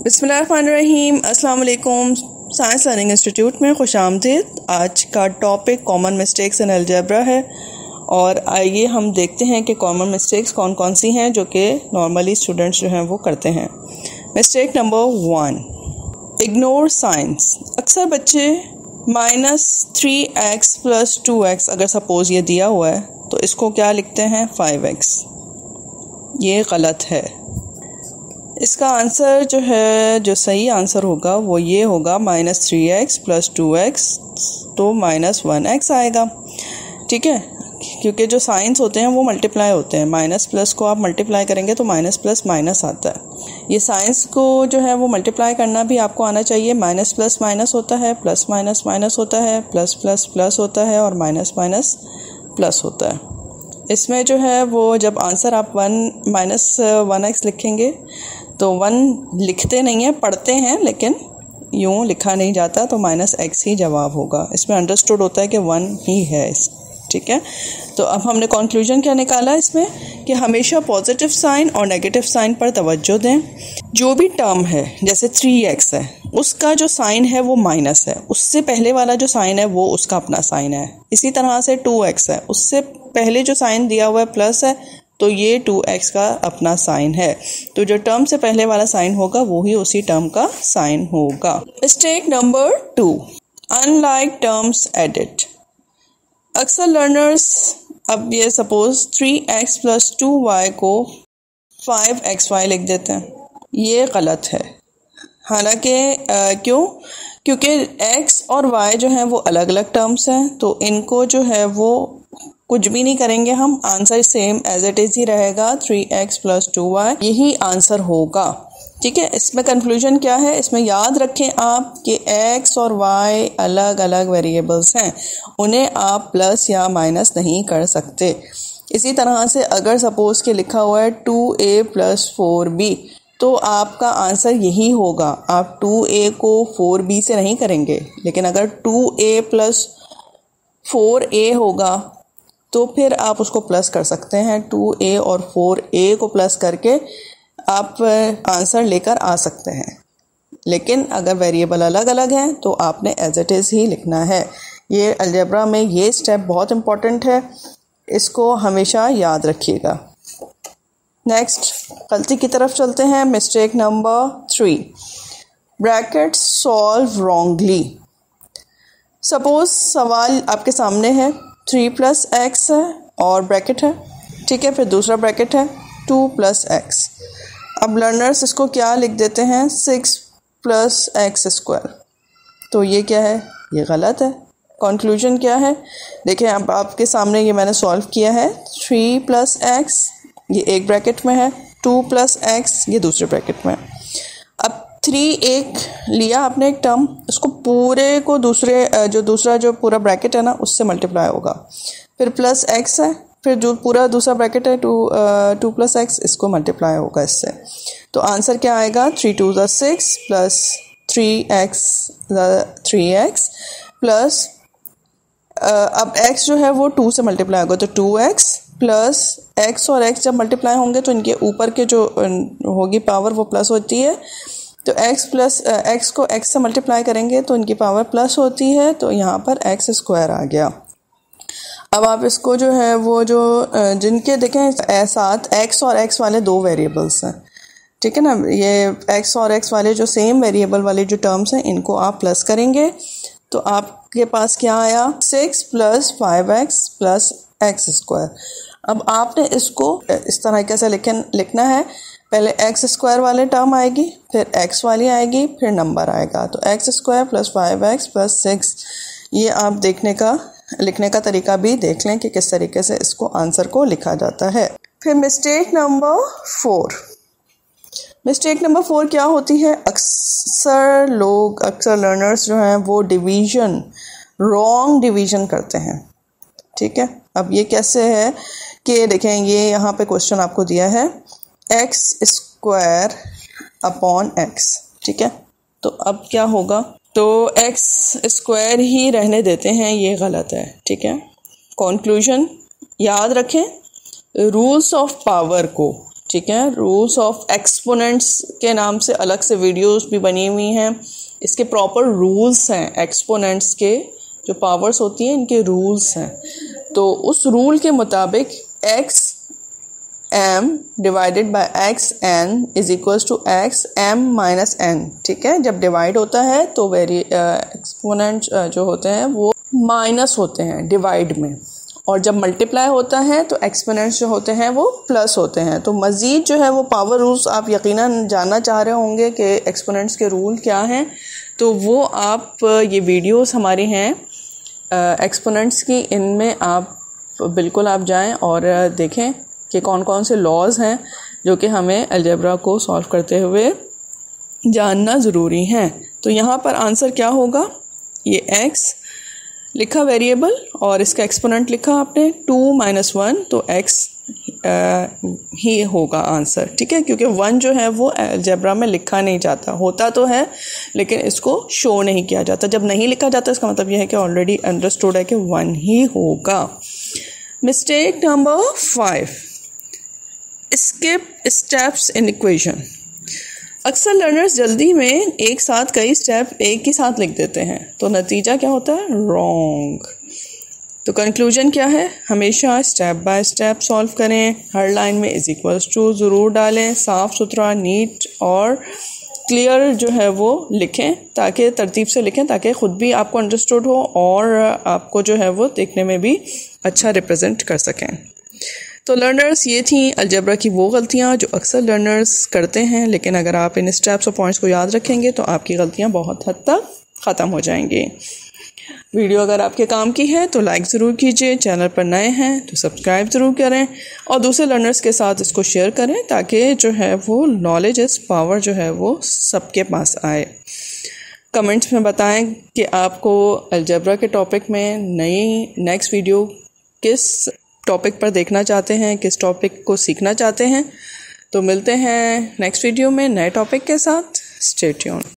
बिस्मिल्लाहिर्रहमानिर्रहीम। अस्सलाम वालेकुम। साइंस लर्निंग इंस्टीट्यूट में खुशामदीद। आज का topic common mistakes in algebra है और आइए हम देखते हैं कि कॉमन मिस्टेक्स कौन कौन सी हैं जो कि नॉर्मली स्टूडेंट्स जो हैं वो करते हैं। Mistake number 1, ignore science. अक्सर बच्चे -3x + 2x अगर सपोज़ ये दिया हुआ है तो इसको क्या लिखते हैं 5x। ये गलत है। इसका आंसर जो है, जो सही आंसर होगा वो ये होगा -3x + 2x तो -1x आएगा। ठीक है, क्योंकि जो साइंस होते हैं वो मल्टीप्लाई होते हैं। माइनस प्लस को आप मल्टीप्लाई करेंगे तो माइनस प्लस माइनस आता है। ये साइंस को जो है वो मल्टीप्लाई करना भी आपको आना चाहिए। माइनस प्लस माइनस होता है, प्लस माइनस माइनस होता है, प्लस प्लस प्लस होता है और माइनस माइनस प्लस होता है। इसमें जो है वो जब आंसर आप -1x लिखेंगे तो 1 लिखते नहीं हैं, पढ़ते हैं, लेकिन यूँ लिखा नहीं जाता, तो -x ही जवाब होगा। इसमें अंडरस्टूड होता है कि 1 ही है। ठीक है, तो अब हमने कंक्लूजन क्या निकाला इसमें कि हमेशा पॉजिटिव साइन और नेगेटिव साइन पर तवज्जो दें। जो भी टर्म है, जैसे 3x है, उसका जो साइन है वो माइनस है, उससे पहले वाला जो साइन है वो उसका अपना साइन है। इसी तरह से 2x है, उससे पहले जो साइन दिया हुआ है प्लस है, तो ये 2x का अपना साइन है। तो जो टर्म से पहले वाला साइन होगा वो ही उसी टर्म का साइन होगा। Mistake number 2, unlike terms edit. अक्सर लर्नर्स अब ये सपोज 3x + 2y को 5xy लिख देते हैं। ये गलत है। हालांकि क्योंकि x और y जो हैं वो अलग अलग टर्म्स हैं, तो इनको जो है वो कुछ भी नहीं करेंगे हम, answer same as it is ही रहेगा। 3x + 2y यही आंसर होगा। ठीक है, इसमें कंक्लूजन क्या है, इसमें याद रखें आप कि x और y अलग अलग वेरिएबल्स हैं, उन्हें आप प्लस या माइनस नहीं कर सकते। इसी तरह से अगर सपोज के लिखा हुआ है 2a + 4b, तो आपका आंसर यही होगा। आप 2a को 4b से नहीं करेंगे, लेकिन अगर 2a + 4a होगा तो फिर आप उसको प्लस कर सकते हैं। 2a और 4a को प्लस करके आप आंसर लेकर आ सकते हैं। लेकिन अगर वेरिएबल अलग अलग हैं तो आपने एज इट इज़ ही लिखना है। ये अलजेब्रा में ये स्टेप बहुत इम्पॉर्टेंट है, इसको हमेशा याद रखिएगा। नेक्स्ट गलती की तरफ चलते हैं। Mistake number 3, bracket solve wrongly. Suppose सवाल आपके सामने है, 3 + x है और ब्रैकेट है। ठीक है, फिर दूसरा ब्रैकेट है 2 + x। अब लर्नर्स इसको क्या लिख देते हैं 6 + x²। तो ये क्या है, ये गलत है। कंक्लूजन क्या है, देखें अब आपके सामने ये मैंने सॉल्व किया है। 3 + x ये एक ब्रैकेट में है, 2 + x ये दूसरे ब्रैकेट में है। अब 3 एक लिया आपने एक टर्म, उसको पूरे को दूसरा जो पूरा ब्रैकेट है ना उससे मल्टीप्लाई होगा। फिर प्लस x है, फिर जो पूरा दूसरा ब्रैकेट है 2 + x, इसको मल्टीप्लाई होगा इससे। तो आंसर क्या आएगा, 3 × 2 = 6 + 3x 3x प्लस अब x जो है वो 2 से मल्टीप्लाई होगा, तो 2x प्लस x और x जब मल्टीप्लाई होंगे तो इनके ऊपर के जो होगी पावर वो प्लस होती है। तो x को x से मल्टीप्लाई करेंगे तो इनकी पावर प्लस होती है, तो यहाँ पर x² आ गया। अब आप इसको जो है वो जो जिनके देखें साथ x और x वाले 2 वेरिएबल्स हैं, ठीक है ना, ये x और x वाले जो सेम वेरिएबल वाले जो टर्म्स हैं इनको आप प्लस करेंगे तो आपके पास क्या आया, 6 + 5x + x²। अब आपने इसको इस तरीके से लिखना है, पहले x² वाले टर्म आएगी, फिर x वाली आएगी, फिर नंबर आएगा, तो x² + 5x + 6। ये आप लिखने का तरीका भी देख लें कि किस तरीके से इसको आंसर को लिखा जाता है। फिर मिस्टेक नंबर 4 क्या होती है, अक्सर लर्नर्स जो हैं वो रॉन्ग डिवीजन करते हैं। ठीक है, अब ये कैसे है कि देखें, ये यहाँ पे क्वेश्चन आपको दिया है x² / x। ठीक है, तो अब क्या होगा, तो x² ही रहने देते हैं, ये गलत है। ठीक है, कंक्लूजन याद रखें, रूल्स ऑफ पावर को ठीक है। रूल्स ऑफ एक्सपोनेंट्स के नाम से अलग से वीडियोस भी बनी हुई हैं, इसके प्रॉपर रूल्स हैं। एक्सपोनेंट्स के जो पावर्स होती हैं इनके रूल्स हैं। तो उस रूल के मुताबिक X M divided by X N is equals to X M minus N. ठीक है, जब डिवाइड होता है तो एक्सपोनेंट जो होते हैं वो माइनस होते हैं डिवाइड में, और जब मल्टीप्लाई होता है तो एक्सपोनेंट्स जो होते हैं वो प्लस होते हैं। तो मज़ीद जो है वो पावर रूल्स आप यकीनन जानना चाह रहे होंगे कि एक्सपोनेंट्स के रूल क्या हैं, तो वो आप ये वीडियोस हमारी हैं एक्सपोनेंट्स की, इनमें आप बिल्कुल आप जाएं और देखें कि कौन कौन से लॉज हैं जो कि हमें अलजेब्रा को सॉल्व करते हुए जानना ज़रूरी हैं। तो यहाँ पर आंसर क्या होगा, ये x लिखा वेरिएबल और इसका एक्सपोनेंट लिखा आपने 2 - 1, तो x ही होगा आंसर। ठीक है, क्योंकि 1 जो है वो अलजेब्रा में लिखा नहीं जाता, होता तो है लेकिन इसको शो नहीं किया जाता। जब नहीं लिखा जाता इसका मतलब यह है कि ऑलरेडी अंडरस्टूड है कि 1 ही होगा। Mistake number 5, skip steps in equation. अक्सर लर्नर्स जल्दी में एक साथ कई स्टेप एक ही साथ लिख देते हैं, तो नतीजा क्या होता है, रॉन्ग। तो कंक्लूजन क्या है, हमेशा स्टेप बाय स्टेप सॉल्व करें, हर लाइन में इज इक्वल्स टू ज़रूर डालें, साफ़ सुथरा नीट और क्लियर जो है वो लिखें, ताकि तरतीब से लिखें ताकि ख़ुद भी आपको अंडरस्टूड हो और आपको जो है वो देखने में भी अच्छा रिप्रेजेंट कर सकें। तो लर्नर्स ये थी अलजेब्रा की वो गलतियाँ जो अक्सर लर्नर्स करते हैं, लेकिन अगर आप इन स्टेप्स और पॉइंट्स को याद रखेंगे तो आपकी गलतियाँ बहुत हद तक ख़त्म हो जाएंगी। वीडियो अगर आपके काम की है तो लाइक ज़रूर कीजिए, चैनल पर नए हैं तो सब्सक्राइब ज़रूर करें और दूसरे लर्नर्स के साथ इसको शेयर करें ताकि जो है वो नॉलेज इज़ पावर जो है वो सबके पास आए। कमेंट्स में बताएं कि आपको अलजेब्रा के टॉपिक में नेक्स्ट वीडियो किस टॉपिक पर देखना चाहते हैं, किस टॉपिक को सीखना चाहते हैं। तो मिलते हैं नेक्स्ट वीडियो में नए टॉपिक के साथ। Stay tuned.